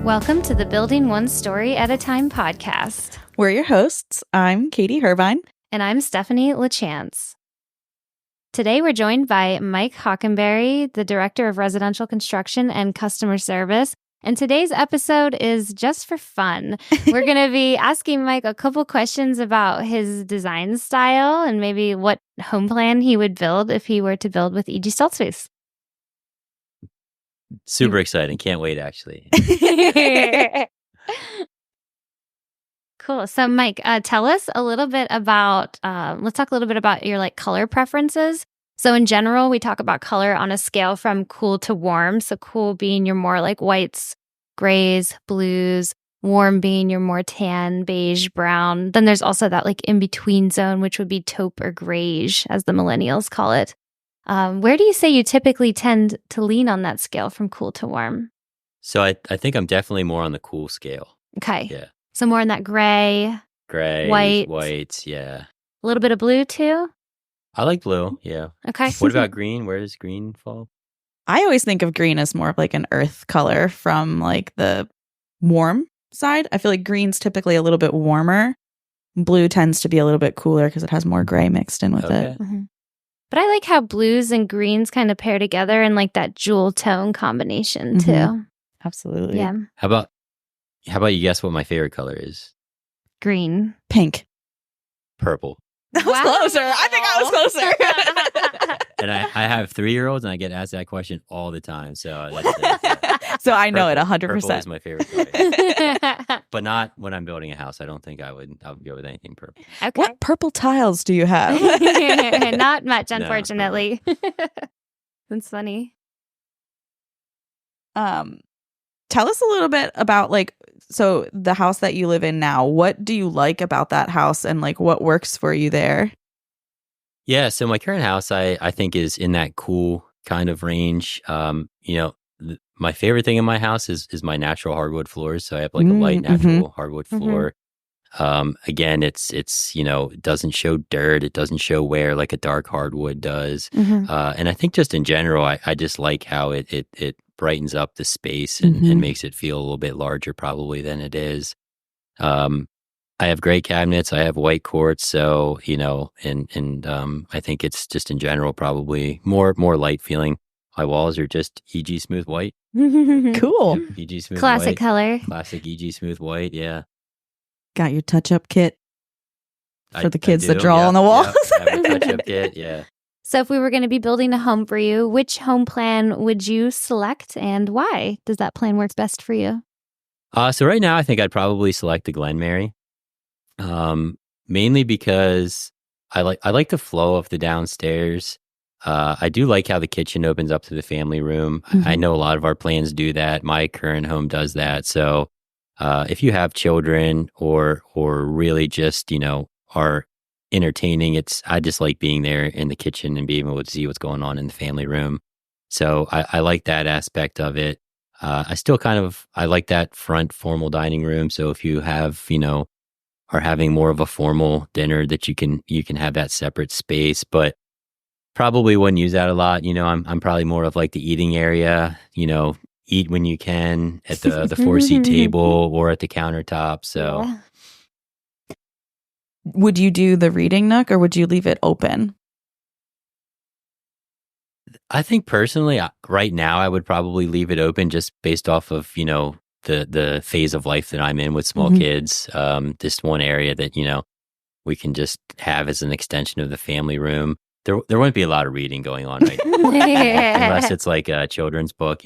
Welcome to the Building One Story at a Time podcast. We're your hosts. I'm Katie Herbine. And I'm Stephanie LaChance. Today we're joined by Mike Hockenberry, the Director of Residential Construction and Customer Service. And today's episode is just for fun. We're going to be asking Mike a couple questions about his design style and maybe what home plan he would build if he were to build with E.G. Stoltzfus. Super exciting. Can't wait, actually. Cool. So, Mike, tell us a little bit about, let's talk a little bit about your color preferences. So in general, we talk about color on a scale from cool to warm. So cool being your more whites, grays, blues, warm being your more tan, beige, brown. Then there's also that in-between zone, which would be taupe or grayish, as the millennials call it. Where do you say you typically tend to lean on that scale from cool to warm? So I think I'm definitely more on the cool scale. Okay. Yeah. So more in that gray, whites, yeah. A little bit of blue too? I like blue, yeah. Okay. What about green? Where does green fall? I always think of green as more of an earth color from the warm side. I feel like green's typically a little bit warmer. Blue tends to be a little bit cooler because it has more gray mixed in with it. Mm-hmm. But I like how blues and greens kind of pair together in that jewel tone combination too. Mm-hmm. Absolutely. Yeah. How about you guess what my favorite color is? Green. Pink. Purple. That was closer. I think I was closer. And I have 3-year-olds and I get asked that question all the time. So that's so I know it 100%. Purple is my favorite color. But not when I'm building a house. I don't think I would go with anything purple. Okay. What purple tiles do you have? Not much, unfortunately. No. That's funny. Tell us a little bit about so the house that you live in now. What do you like about that house and what works for you there? Yeah, so my current house I think is in that cool kind of range. My favorite thing in my house is my natural hardwood floors. So I have a light natural hardwood floor. Again, it's it doesn't show dirt, it doesn't show wear like a dark hardwood does. And I think just in general, I just like how it brightens up the space and makes it feel a little bit larger probably than it is. I have gray cabinets, I have white quartz, so and I think it's just in general probably more light feeling. My walls are just EG smooth white. Cool. Yep, EG smooth Classic white. color. Classic EG smooth white, yeah. Got your touch-up kit for the kids that that draw on the walls. I have a touch-up kit, yeah. So if we were going to be building a home for you, which home plan would you select and why? Does that plan work best for you? So right now, I think I'd probably select the Glenmary, mainly because I like the flow of the downstairs. I do like how the kitchen opens up to the family room. I know a lot of our plans do that. My current home does that. So if you have children or really just are entertaining, I just like being there in the kitchen and being able to see what's going on in the family room. So I like that aspect of it. I still I like that front formal dining room. So if you have are having more of a formal dinner, that you can have that separate space, but probably wouldn't use that a lot. I'm probably more of the eating area. Eat when you can at the 4-seat table or at the countertop. So. Yeah. Would you do the reading nook or would you leave it open? I think personally, right now, I would probably leave it open just based off of, the phase of life that I'm in with small kids. Just one area that, we can just have as an extension of the family room. There wouldn't be a lot of reading going on right now, unless it's a children's book,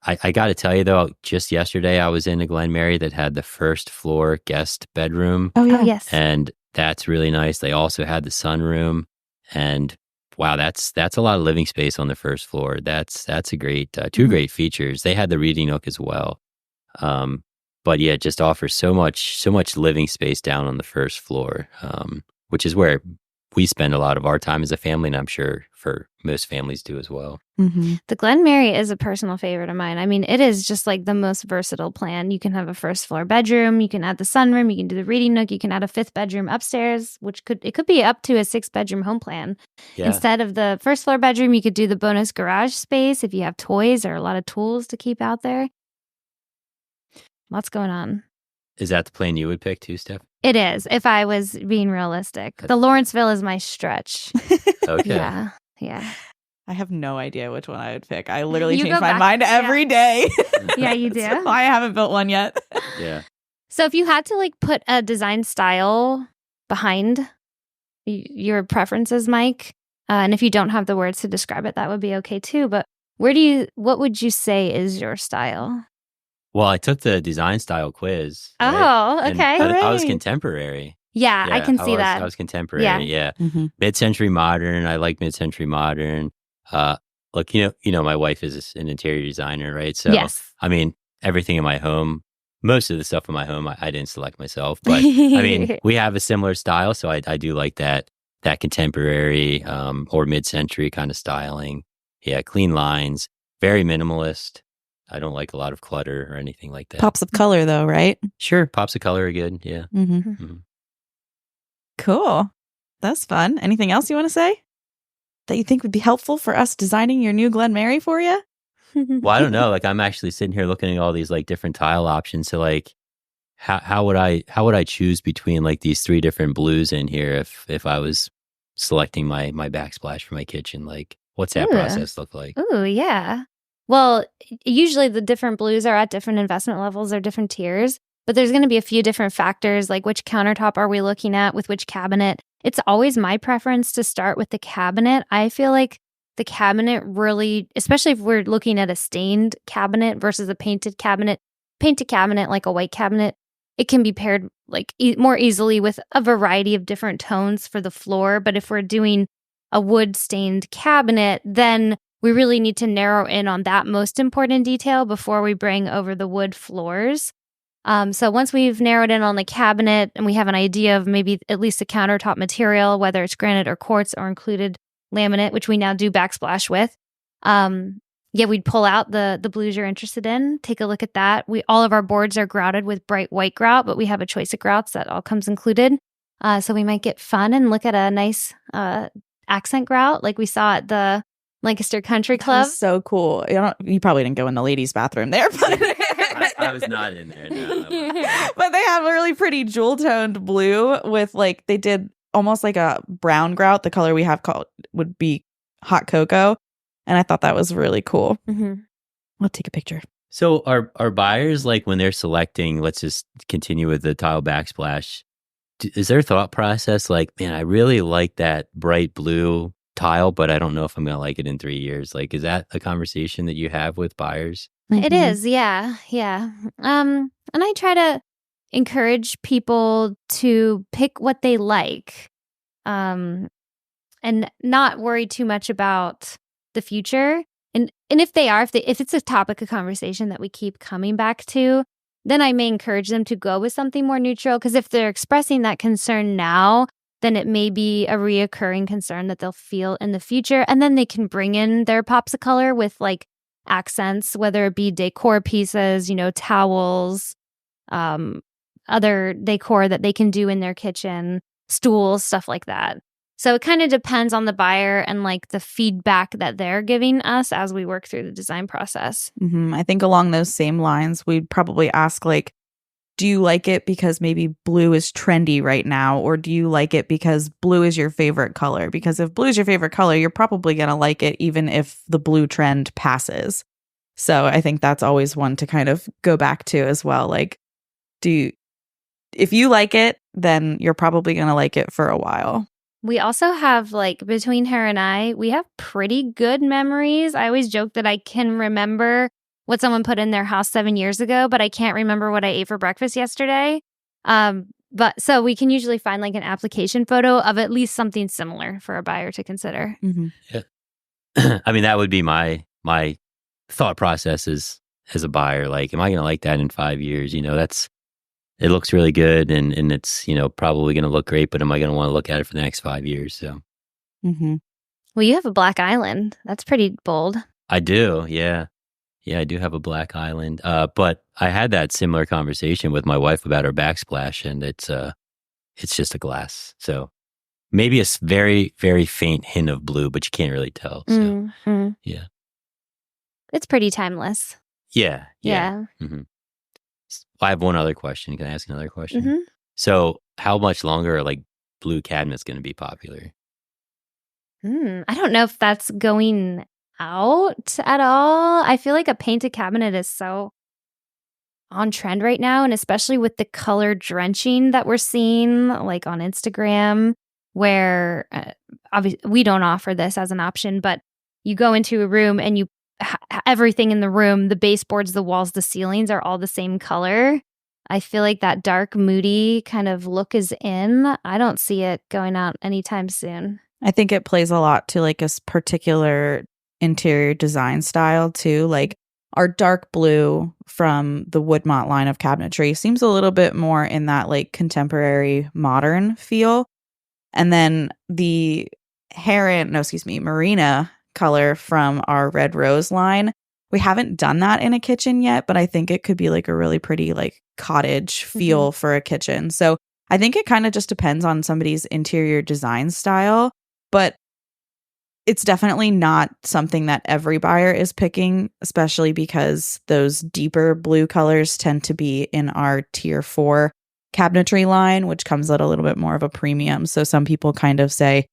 I got to tell you, though, just yesterday I was in a Glenmary that had the first floor guest bedroom. Oh, yeah. Yes. And that's really nice. They also had the sunroom. And wow, that's a lot of living space on the first floor. That's a great, two great features. They had the reading nook as well. But yeah, it just offers so much living space down on the first floor, which is where we spend a lot of our time as a family, and I'm sure for most families do as well. The Glenmary is a personal favorite of mine. I mean, it is just the most versatile plan. You can have a first floor bedroom, you can add the sunroom, you can do the reading nook, you can add a 5th bedroom upstairs, which could be up to a 6-bedroom home plan. Yeah. Instead of the first floor bedroom, you could do the bonus garage space if you have toys or a lot of tools to keep out there. Lots going on. Is that the plan you would pick too, Steph? It is, if I was being realistic. The Lawrenceville is my stretch. Okay. Yeah. I have no idea which one I would pick. I literally You change go my back- mind every day. Yeah, you do. That's why I haven't built one yet. Yeah. So if you had to like put a design style behind your preferences, Mike, and if you don't have the words to describe it, that would be okay too. But what would you say is your style? Well, I took the design style quiz. Oh, right? okay. And I was Hooray. contemporary. Yeah, I can see that. I was contemporary. Yeah. Mid-century modern. I like mid-century modern. Look, you know, my wife is an interior designer, right? So, Yes. I mean, everything in my home, most of the stuff in my home, I didn't select myself, but I mean, we have a similar style, so I do like that contemporary or mid-century kind of styling. Yeah, clean lines, very minimalist. I don't like a lot of clutter or anything like that. Pops of color, though, right? Sure, pops of color are good. Yeah. Cool. That's fun. Anything else you want to say that you think would be helpful for us designing your new Glen Mary for you? Well, I don't know. Like, I'm actually sitting here looking at all these like different tile options. So, like, how would I choose between like these 3 different blues in here if I was selecting my backsplash for my kitchen? Like, what's that process look like? Ooh, yeah. Well, usually the different blues are at different investment levels or different tiers, but there's going to be a few different factors, like which countertop are we looking at with which cabinet. It's always my preference to start with the cabinet. I feel like the cabinet really, especially if we're looking at a stained cabinet versus a painted cabinet, like a white cabinet, it can be paired like more easily with a variety of different tones for the floor. But if we're doing a wood stained cabinet, then we really need to narrow in on that most important detail before we bring over the wood floors. So once we've narrowed in on the cabinet and we have an idea of maybe at least the countertop material, whether it's granite or quartz or included laminate, which we now do backsplash with, we'd pull out the blues you're interested in, take a look at that. All of our boards are grouted with bright white grout, but we have a choice of grouts that all comes included. So we might get fun and look at a nice accent grout like we saw at the Lancaster Country Club. That was so cool. You probably didn't go in the ladies' bathroom there, but I was not in there. No. But they have a really pretty jewel toned blue with like they did almost like a brown grout. The color we have would be hot cocoa, and I thought that was really cool. I'll take a picture. So are buyers, like, when they're selecting, let's just continue with the tile backsplash, is their thought process like, man, I really like that bright blue tile, but I don't know if I'm going to like it in 3 years? Like, is that a conversation that you have with buyers? It is, yeah. And I try to encourage people to pick what they like, and not worry too much about the future. And if it's a topic of conversation that we keep coming back to, then I may encourage them to go with something more neutral. Because if they're expressing that concern now, then it may be a reoccurring concern that they'll feel in the future. And then they can bring in their pops of color with like accents, whether it be decor pieces, towels, other decor that they can do in their kitchen, stools, stuff like that. So it kind of depends on the buyer and like the feedback that they're giving us as we work through the design process. I think along those same lines, we'd probably ask like, do you like it because maybe blue is trendy right now? Or do you like it because blue is your favorite color? Because if blue is your favorite color, you're probably going to like it even if the blue trend passes. So I think that's always one to kind of go back to as well. Like, if you like it, then you're probably going to like it for a while. We also have, like, between her and I, we have pretty good memories. I always joke that I can remember what someone put in their house 7 years ago, but I can't remember what I ate for breakfast yesterday. But so we can usually find like an application photo of at least something similar for a buyer to consider. Yeah. I mean, that would be my thought process as a buyer. Like, am I going to like that in 5 years? It looks really good and it's, probably going to look great, but am I going to want to look at it for the next 5 years? So, Well, you have a black island. That's pretty bold. I do. Yeah. Yeah, I do have a black island. But I had that similar conversation with my wife about her backsplash, and it's just a glass. So maybe a very, very faint hint of blue, but you can't really tell. So yeah. It's pretty timeless. Yeah. Yeah. I have one other question. Can I ask another question? Mm-hmm. So how much longer are like blue cabinets going to be popular? I don't know if that's going out at all. I feel like a painted cabinet is so on trend right now, and especially with the color drenching that we're seeing like on Instagram, where obviously we don't offer this as an option, but you go into a room and you everything in the room, the baseboards, the walls, the ceilings are all the same color. I feel like that dark, moody kind of look is in. I don't see it going out anytime soon. I think it plays a lot to like a particular interior design style too. Like our dark blue from the Woodmont line of cabinetry seems a little bit more in that like contemporary modern feel. And then the Marina color from our Red Rose line. We haven't done that in a kitchen yet, but I think it could be like a really pretty like cottage feel for a kitchen. So I think it kind of just depends on somebody's interior design style, but it's definitely not something that every buyer is picking, especially because those deeper blue colors tend to be in our tier 4 cabinetry line, which comes at a little bit more of a premium. So some people kind of say,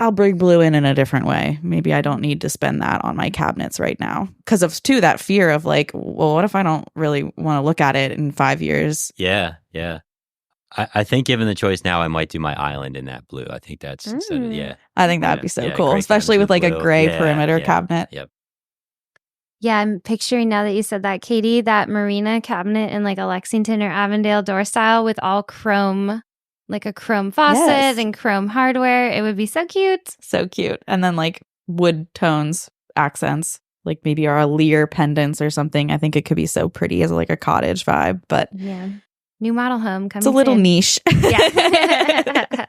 I'll bring blue in a different way. Maybe I don't need to spend that on my cabinets right now. Because of, too, that fear of like, well, what if I don't really want to look at it in 5 years? Yeah. I think given the choice now, I might do my island in that blue. I think that's, yeah. I think that'd be so cool, gray especially with like blue. a gray perimeter cabinet. Yep. Yeah, I'm picturing now that you said that, Katie, that Marina cabinet in like a Lexington or Avondale door style with all chrome, like a chrome faucet and chrome hardware. It would be so cute. So cute. And then like wood tones, accents, like maybe our Lear pendants or something. I think it could be so pretty as like a cottage vibe, but yeah. New model home coming. It's a little soon. niche. Yeah.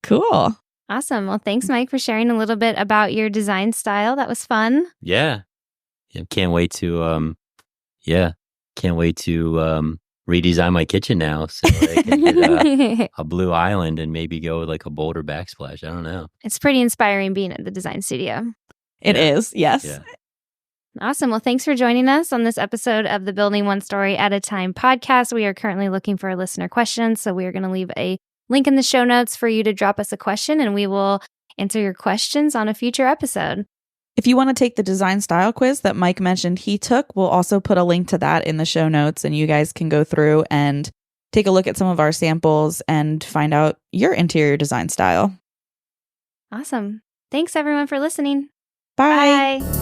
Cool. Awesome. Well, thanks, Mike, for sharing a little bit about your design style. That was fun. Yeah. Can't wait to redesign my kitchen now, so I can get a blue island and maybe go with like a bolder backsplash. I don't know. It's pretty inspiring being at the design studio. It is, yes. Yeah. Awesome. Well, thanks for joining us on this episode of the Building One Story at a Time podcast. We are currently looking for listener questions, so we are going to leave a link in the show notes for you to drop us a question, and we will answer your questions on a future episode. If you want to take the design style quiz that Mike mentioned he took, we'll also put a link to that in the show notes, and you guys can go through and take a look at some of our samples and find out your interior design style. Awesome. Thanks, everyone, for listening. Bye. Bye.